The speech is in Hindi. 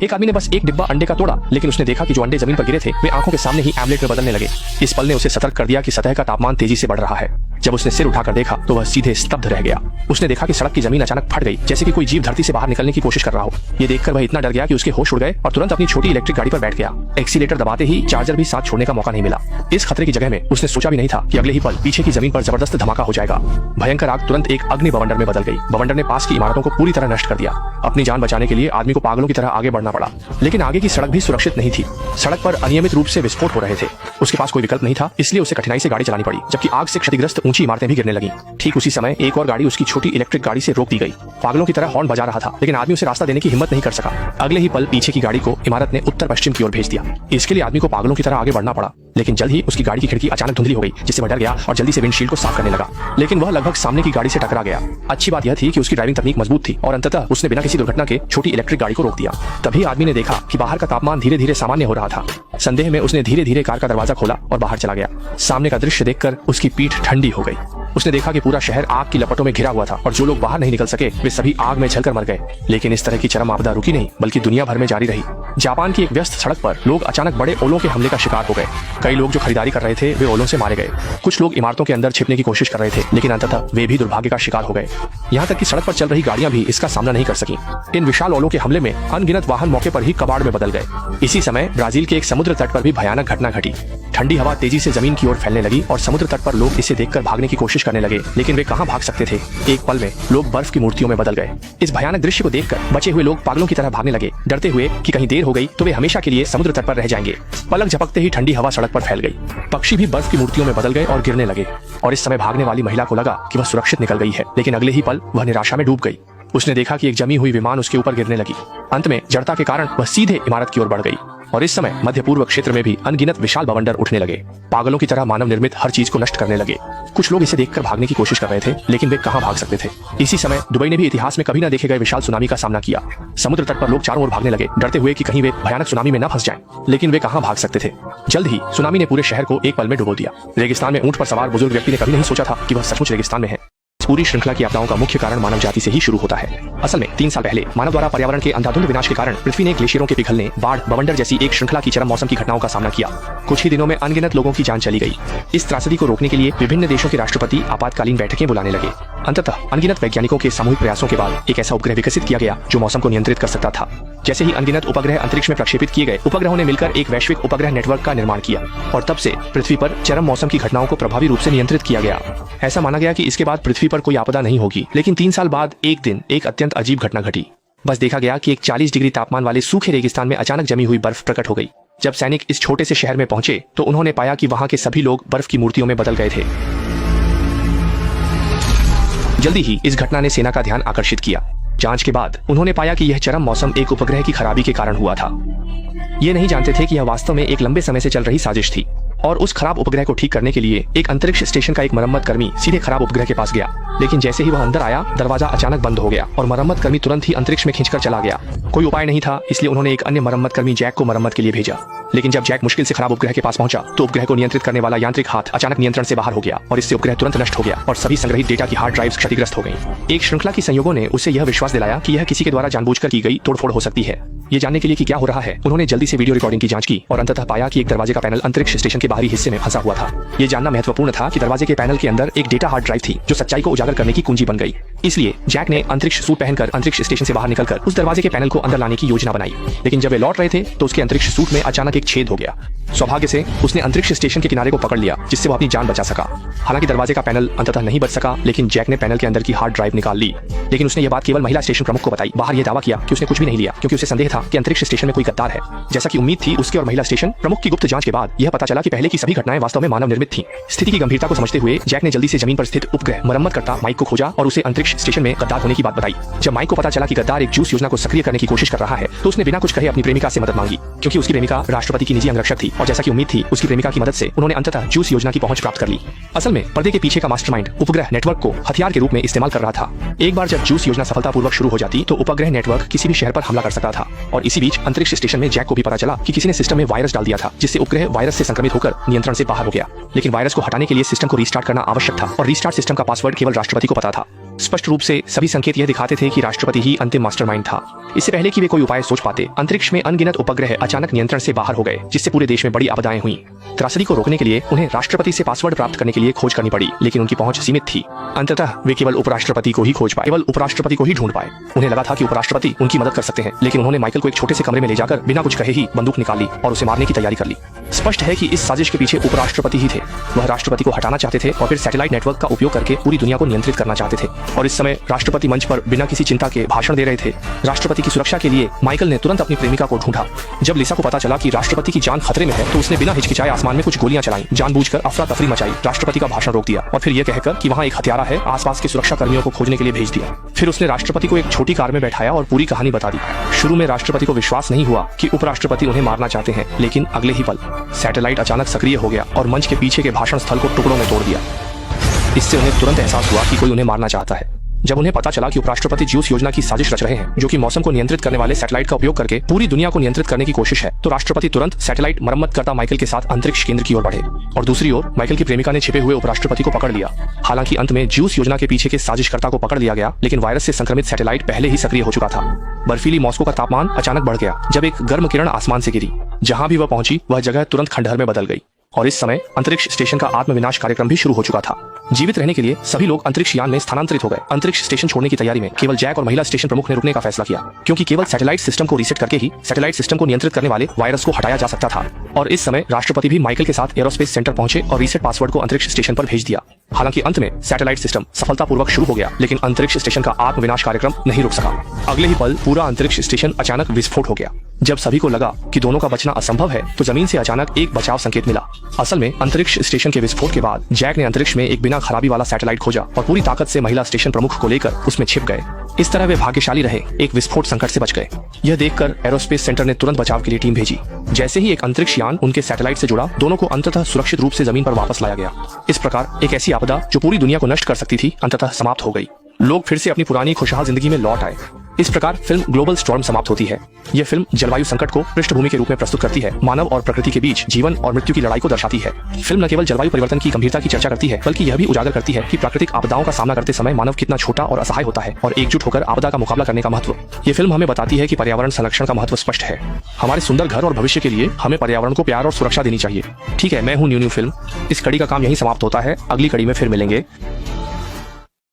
एक आदमी ने बस एक डिब्बा अंडे का तोड़ा, लेकिन उसने देखा कि जो अंडे जमीन पर गिरे थे वे आंखों के सामने ही एमलेट में बदलने लगे। इस पल ने उसे सतर्क कर दिया कि सतह का तापमान तेजी से बढ़ रहा है। जब उसने सिर उठाकर देखा तो वह सीधे स्तब्ध रह गया। उसने देखा कि सड़क की जमीन अचानक फट गई, जैसे कि कोई जीव धरती से बाहर निकलने की कोशिश कर रहा हो। ये देखकर वह इतना डर गया कि उसके होश उड़ गए और तुरंत अपनी छोटी इलेक्ट्रिक गाड़ी पर बैठ गया। एक्सीलेटर दबाते ही चार्जर भी साथ छोड़ने का मौका नहीं मिला। इस खतरे की जगह में उसने सोचा भी नहीं था कि अगले ही पल पीछे की जमीन पर जबरदस्त धमाका हो जाएगा। भयंकर आग तुरंत एक अग्नि बवंडर में बदल गई। बवंडर ने पास की इमारतों को पूरी तरह नष्ट कर दिया। अपनी जान बचाने के लिए आदमी को पागलों की तरह आगे बढ़ना पड़ा, लेकिन आगे की सड़क भी सुरक्षित नहीं थी। सड़क पर अनियमित रूप से विस्फोट हो रहे थे। उसके पास कोई विकल्प नहीं था, इसलिए उसे कठिनाई से गाड़ी चलानी पड़ी, जबकि आग से क्षतिग्रस्त ऊंची इमारतें भी गिरने लगी। ठीक उसी समय एक और गाड़ी उसकी छोटी इलेक्ट्रिक गाड़ी से रोक दी गई। पागलों की तरह हॉर्न बजा रहा था, लेकिन आदमी उसे रास्ता देने की हिम्मत नहीं कर सका। अगले ही पल पीछे की गाड़ी को इमारत ने उत्तर पश्चिम की ओर भेज दिया। इसके लिए आदमी को पागलों की तरह आगे बढ़ना पड़ा, लेकिन जल्द ही उसकी गाड़ी की खिड़की अचानक धुंधली हो गई, जिससे वह डर गया और जल्दी से विंडशील्ड को साफ करने लगा। लेकिन वह लगभग सामने की गाड़ी से टकरा गया। अच्छी बात यह थी कि उसकी ड्राइविंग तकनीक मजबूत थी और अंततः उसने बिना किसी दुर्घटना के छोटी इलेक्ट्रिक गाड़ी को रोक दिया। तभी आदमी ने देखा कि बाहर का तापमान धीरे धीरे सामान्य हो रहा था। संदेह में उसने धीरे धीरे कार का दरवाजा खोला और बाहर चला गया। सामने का दृश्य देखकर उसकी पीठ ठंडी हो गई। उसने देखा कि पूरा शहर आग की लपटों में घिरा हुआ था और जो लोग बाहर नहीं निकल सके वे सभी आग में जलकर मर गए। लेकिन इस तरह की चरम आपदा रुकी नहीं, बल्कि दुनिया भर में जारी रही। जापान की एक व्यस्त सड़क पर लोग अचानक बड़े ओलों के हमले का शिकार हो गए। कई लोग जो खरीदारी कर रहे थे वे ओलों से मारे गए। कुछ लोग इमारतों के अंदर छिपने की कोशिश कर रहे थे, लेकिन अंततः वे भी दुर्भाग्य का शिकार हो गए। यहाँ तक कि सड़क पर चल रही गाड़ियां भी इसका सामना नहीं कर सकी। इन विशाल ओलों के हमले में अनगिनत वाहन मौके पर ही कबाड़ में बदल गए। इसी समय ब्राजील के एक समुद्र तट पर भी भयानक घटना घटी। ठंडी हवा तेजी से जमीन की ओर फैलने लगी और समुद्र तट पर लोग इसे देखकर भागने की कोशिश करने लगे, लेकिन वे कहां भाग सकते थे। एक पल में लोग बर्फ की मूर्तियों में बदल गए। इस भयानक दृश्य को देखकर बचे हुए लोग पागलों की तरह भागने लगे, डरते हुए कि कहीं देर हो गई तो वे हमेशा के लिए समुद्र तट पर रह जाएंगे। पलक झपकते ही ठंडी हवा सड़क पर फैल गई। पक्षी भी बर्फ की मूर्तियों में बदल गए और गिरने लगे। और इस समय भागने वाली महिला को लगा कि वह सुरक्षित निकल गई है, लेकिन अगले ही पल वह निराशा में डूब गई। उसने देखा कि एक जमी हुई विमान उसके ऊपर गिरने लगी। अंत में जड़ता के कारण वह सीधे इमारत की ओर बढ़ गई। और इस समय मध्य पूर्व क्षेत्र में भी अनगिनत विशाल बवंडर उठने लगे। पागलों की तरह मानव निर्मित हर चीज को नष्ट करने लगे। कुछ लोग इसे देखकर भागने की कोशिश कर रहे थे, लेकिन वे कहां भाग सकते थे। इसी समय दुबई ने भी इतिहास में कभी न देखे गए विशाल सुनामी का सामना किया। समुद्र तट पर लोग चारों ओर भागने लगे, डरते हुए कि कहीं वे भयानक सुनामी में न फंस जाएं। लेकिन वे कहां भाग सकते थे। जल्द ही सुनामी ने पूरे शहर को एक पल में डुबो दिया। रेगिस्तान में ऊंट पर सवार बुजुर्ग व्यक्ति ने कभी नहीं सोचा था कि वह सचमुच रेगिस्तान में है। पूरी श्रृंखला की आपदाओं का मुख्य कारण मानव जाति से ही शुरू होता है। असल में 3 साल पहले मानव द्वारा पर्यावरण के अंधाधुंध विनाश के कारण पृथ्वी ने ग्लेशियरों के पिघलने, बाढ़, बवंडर जैसी एक श्रृंखला की चरम मौसम की घटनाओं का सामना किया। कुछ ही दिनों में अनगिनत लोगों की जान चली गई। इस त्रासदी को रोकने के लिए विभिन्न देशों के राष्ट्रपति आपातकालीन बैठकें बुलाने लगे। अंततः अनगिनत वैज्ञानिकों के सामूहिक प्रयासों के बाद एक ऐसा उपग्रह विकसित किया गया जो मौसम को नियंत्रित कर सकता था। जैसे ही अनगिनत उपग्रह अंतरिक्ष में प्रक्षेपित किए गए, उपग्रहों ने मिलकर एक वैश्विक उपग्रह नेटवर्क का निर्माण किया और तब से पृथ्वी पर चरम मौसम की घटनाओं को प्रभावी रूप से नियंत्रित किया गया। ऐसा माना गया कि इसके बाद पृथ्वी पर कोई आपदा नहीं होगी, लेकिन 3 साल बाद एक दिन एक अत्यंत अजीब घटना घटी। बस देखा गया कि एक 40 डिग्री तापमान वाले सूखे रेगिस्तान में अचानक जमी हुई बर्फ प्रकट हो गई। जब सैनिक इस छोटे से शहर में पहुंचे तो उन्होंने पाया कि वहां के सभी लोग बर्फ की मूर्तियों में बदल गए थे। जल्दी ही इस घटना ने सेना का ध्यान आकर्षित किया। जांच के बाद उन्होंने पाया कि यह चरम मौसम एक उपग्रह की खराबी के कारण हुआ था। ये नहीं जानते थे कि यह वास्तव में एक लंबे समय से चल रही साजिश थी। और उस खराब उपग्रह को ठीक करने के लिए एक अंतरिक्ष स्टेशन का एक मरम्मत कर्मी सीधे खराब उपग्रह के पास गया। लेकिन जैसे ही वह अंदर आया, दरवाजा अचानक बंद हो गया और मरम्मत कर्मी तुरंत ही अंतरिक्ष में खींचकर चला गया। कोई उपाय नहीं था, इसलिए उन्होंने एक अन्य मरम्मत कर्मी जैक को मरम्मत के लिए भेजा। लेकिन जब जैक मुश्किल से खराब उपग्रह के पास पहुंचा तो उपग्रह को नियंत्रित करने वाला यांत्रिक हाथ अचानक नियंत्रण से बाहर हो गया और इससे उपग्रह तुरंत नष्ट हो गया और सभी संग्रहित डेटा की हार्ड ड्राइव्स क्षतिग्रस्त हो गई। एक श्रृंखला की संयोगों ने उसे यह विश्वास दिलाया कि यह किसी के द्वारा जानबूझकर की गई तोड़फोड़ हो सकती है। ये जानने के लिए कि क्या हो रहा है, उन्होंने जल्दी से वीडियो रिकॉर्डिंग की जांच की और अंततः पाया कि एक दरवाजे का पैनल अंतरिक्ष स्टेशन के बाहरी हिस्से में फंसा हुआ था। ये जानना महत्वपूर्ण था कि दरवाजे के पैनल के अंदर एक डेटा हार्ड ड्राइव थी जो सच्चाई को उजागर करने की कुंजी बन गई। इसलिए जैक ने अंतरिक्ष सूट पहनकर अंतरिक्ष स्टेशन से बाहर निकलकर उस दरवाजे के पैनल को अंदर लाने की योजना बनाई। लेकिन जब वे लौट रहे थे तो उसके अंतरिक्ष सूट में अचानक एक छेद हो गया। सौभाग्य से उसने अंतरिक्ष स्टेशन के किनारे को पकड़ लिया, जिससे वो अपनी जान बचा सका। हालांकि दरवाजे का पैनल अंततः नहीं बच सका, लेकिन जैक ने पैनल के अंदर की हार्ड ड्राइव निकाल ली। लेकिन उसने यह बात केवल महिला स्टेशन प्रमुख को बताई। बाहर यह दावा किया कि उसने कुछ भी नहीं लिया, क्योंकि उसे संदेह था कि अंतरिक्ष स्टेशन में कोई गद्दार है। जैसा कि उम्मीद थी, उसके और महिला स्टेशन प्रमुख की गुप्त जांच के बाद यह पता चला कि पहले की सभी घटनाएं वास्तव में मानव निर्मित थीं। स्थिति की गंभीरता को समझते हुए जैक ने जल्दी से जमीन पर स्थित उपग्रह मरम्मतकर्ता माइक को खोजा और उसे अंतरिक्ष स्टेशन में गद्दार होने की बात बताई। जब माइक को पता चला कि गद्दार एक जूस योजना को सक्रिय करने की कोशिश कर रहा है तो उसने बिना कुछ कहे अपनी प्रेमिका से मदद मांगी, क्योंकि उसकी प्रेमिका राष्ट्रपति की निजी अंगरक्षक थी और जैसा कि उम्मीद थी, उसकी प्रेमिका की मदद से उन्होंने अंततः जूस योजना की पहुंच प्राप्त कर ली। असल में पर्दे के पीछे का मास्टरमाइंड उपग्रह नेटवर्क को हथियार के रूप में इस्तेमाल कर रहा था। एक बार जब जूस योजना सफलतापूर्वक शुरू हो जाती तो उपग्रह नेटवर्क किसी भी शहर पर हमला कर सकता था। और इसी बीच अंतरिक्ष स्टेशन में जैक को भी पता चला कि किसी ने सिस्टम में वायरस डाल दिया था, जिससे उपग्रह वायरस से संक्रमित होकर नियंत्रण से बाहर हो गया। लेकिन वायरस को हटाने के लिए सिस्टम को रीस्टार्ट करना आवश्यक था और रीस्टार्ट सिस्टम का पासवर्ड केवल राष्ट्रपति को पता था। स्पष्ट रूप से सभी संकेत यह दिखाते थे कि राष्ट्रपति ही अंतिम मास्टरमाइंड था। इससे पहले कि वे कोई उपाय सोच पाते, अंतरिक्ष में अनगिनत उपग्रह अचानक नियंत्रण से बाहर हो गए, जिससे पूरे देश में बड़ी आपदाएं हुई। त्रासदी को रोकने के लिए उन्हें राष्ट्रपति से पासवर्ड प्राप्त करने के लिए खोज करनी पड़ी, लेकिन उनकी पहुंच सीमित थी। अंततः वे केवल उपराष्ट्रपति को ही खोज पाए, केवल उपराष्ट्रपति को ही ढूंढ पाए। उन्हें लगा था कि उपराष्ट्रपति उनकी मदद कर सकते हैं, लेकिन उन्होंने माइकल को एक छोटे से कमरे में ले जाकर बिना कुछ कहे ही बंदूक निकाल ली और उसे मारने की तैयारी कर ली। स्पष्ट है कि इस साजिश के पीछे उपराष्ट्रपति ही थे। वह राष्ट्रपति को हटाना चाहते थे और फिर सैटेलाइट नेटवर्क का उपयोग करके पूरी दुनिया को नियंत्रित करना चाहते थे। और इस समय राष्ट्रपति मंच पर बिना किसी चिंता के भाषण दे रहे थे। राष्ट्रपति की सुरक्षा के लिए माइकल ने तुरंत अपनी प्रेमिका को ढूंढा। जब लिसा को पता चला कि राष्ट्रपति की जान खतरे में है, तो उसने बिना हिचकिचाए आसमान में कुछ गोलियां चलाई, जानबूझकर अफरा तफरी मचाई, राष्ट्रपति का भाषण रोक दिया और फिर यह कहकर कि वहां एक हत्यारा है, आसपास के सुरक्षा कर्मियों को खोजने के लिए भेज दिया। फिर उसने राष्ट्रपति को एक छोटी कार में बैठाया और पूरी कहानी बता दी। शुरू में राष्ट्रपति को विश्वास नहीं हुआ कि उपराष्ट्रपति उन्हें मारना चाहते हैं, लेकिन अगले ही पल सैटेलाइट अचानक सक्रिय हो गया और मंच के पीछे के भाषण स्थल को टुकड़ों में तोड़ दिया। इससे उन्हें तुरंत एहसास हुआ कि कोई उन्हें मारना चाहता है। जब उन्हें पता चला कि उपराष्ट्रपति ज्यूस योजना की साजिश रच रहे हैं, जो कि मौसम को नियंत्रित करने वाले सैटेलाइट का उपयोग करके पूरी दुनिया को नियंत्रित करने की कोशिश है, तो राष्ट्रपति तुरंत सैटेलाइट मरम्मत करता माइकल के साथ अंतरिक्ष केंद्र की ओर बढ़े। और दूसरी ओर माइकल की प्रेमिका ने छिपे हुए उपराष्ट्रपति को पकड़ लिया। हालांकि अंत में ज्यूस योजना के पीछे के साजिशकर्ता को पकड़ लिया गया, लेकिन वायरस से संक्रमित सैटेलाइट पहले ही सक्रिय हो चुका था। बर्फीली मॉस्को का तापमान अचानक बढ़ गया जब एक गर्म किरण आसमान से गिरी। जहां भी वह पहुंची, वह जगह तुरंत खंडहर में बदल गई और इस समय अंतरिक्ष स्टेशन का आत्मविनाश कार्यक्रम भी शुरू हो चुका था। जीवित रहने के लिए सभी लोग अंतरिक्ष यान में स्थानांतरित हो गए। अंतरिक्ष स्टेशन छोड़ने की तैयारी में केवल जैक और महिला स्टेशन प्रमुख ने रुकने का फैसला किया, क्योंकि केवल सैटेलाइट सिस्टम को रीसेट करके ही सैटेलाइट सिस्टम को नियंत्रित करने वाले वायरस को हटाया जा सकता था। और इस समय राष्ट्रपति भी माइकल के साथ एरोस्पेस सेंटर पहुंचे और रीसेट पासवर्ड को अंतरिक्ष स्टेशन पर भेज दिया। हालांकि अंत में सैटेलाइट सिस्टम सफलतापूर्वक शुरू हो गया, लेकिन अंतरिक्ष स्टेशन का आत्मविनाश कार्यक्रम नहीं रुक सका। अगले ही पल पूरा अंतरिक्ष स्टेशन अचानक विस्फोट हो गया। जब सभी को लगा कि दोनों का बचना असंभव है, तो जमीन से अचानक एक बचाव संकेत मिला। असल में अंतरिक्ष स्टेशन के विस्फोट के बाद जैक ने अंतरिक्ष में एक बिना खराबी वाला सैटेलाइट खोजा और पूरी ताकत से महिला स्टेशन प्रमुख को लेकर उसमें छिप गए। इस तरह वे भाग्यशाली रहे, एक विस्फोट संकट से बच गए। यह देखकर एरोस्पेस सेंटर ने तुरंत बचाव के लिए टीम भेजी। जैसे ही एक अंतरिक्ष यान उनके सैटेलाइट से जुड़ा, दोनों को अंततः सुरक्षित रूप से जमीन पर वापस लाया गया। इस प्रकार एक ऐसी आपदा जो पूरी दुनिया को नष्ट कर सकती थी, अंततः समाप्त हो गई। लोग फिर से अपनी पुरानी खुशहाल जिंदगी में लौट आए। इस प्रकार फिल्म ग्लोबल स्टॉर्म समाप्त होती है। यह फिल्म जलवायु संकट को पृष्ठभूमि के रूप में प्रस्तुत करती है, मानव और प्रकृति के बीच जीवन और मृत्यु की लड़ाई को दर्शाती है। फिल्म न केवल जलवायु परिवर्तन की गंभीरता की चर्चा करती है, बल्कि यह भी उजागर करती है कि प्राकृतिक आपदाओं का सामना करते समय मानव कितना छोटा और असहाय होता है और एकजुट होकर आपदा का मुकाबला करने का महत्व। ये फिल्म हमें बताती है कि पर्यावरण संरक्षण का महत्व स्पष्ट है। हमारे सुंदर घर और भविष्य के लिए हमें पर्यावरण को प्यार और सुरक्षा देनी चाहिए। ठीक है, मैं हूँ न्यू फिल्म। इस कड़ी का काम यहीं समाप्त होता है। अगली कड़ी में फिर मिलेंगे।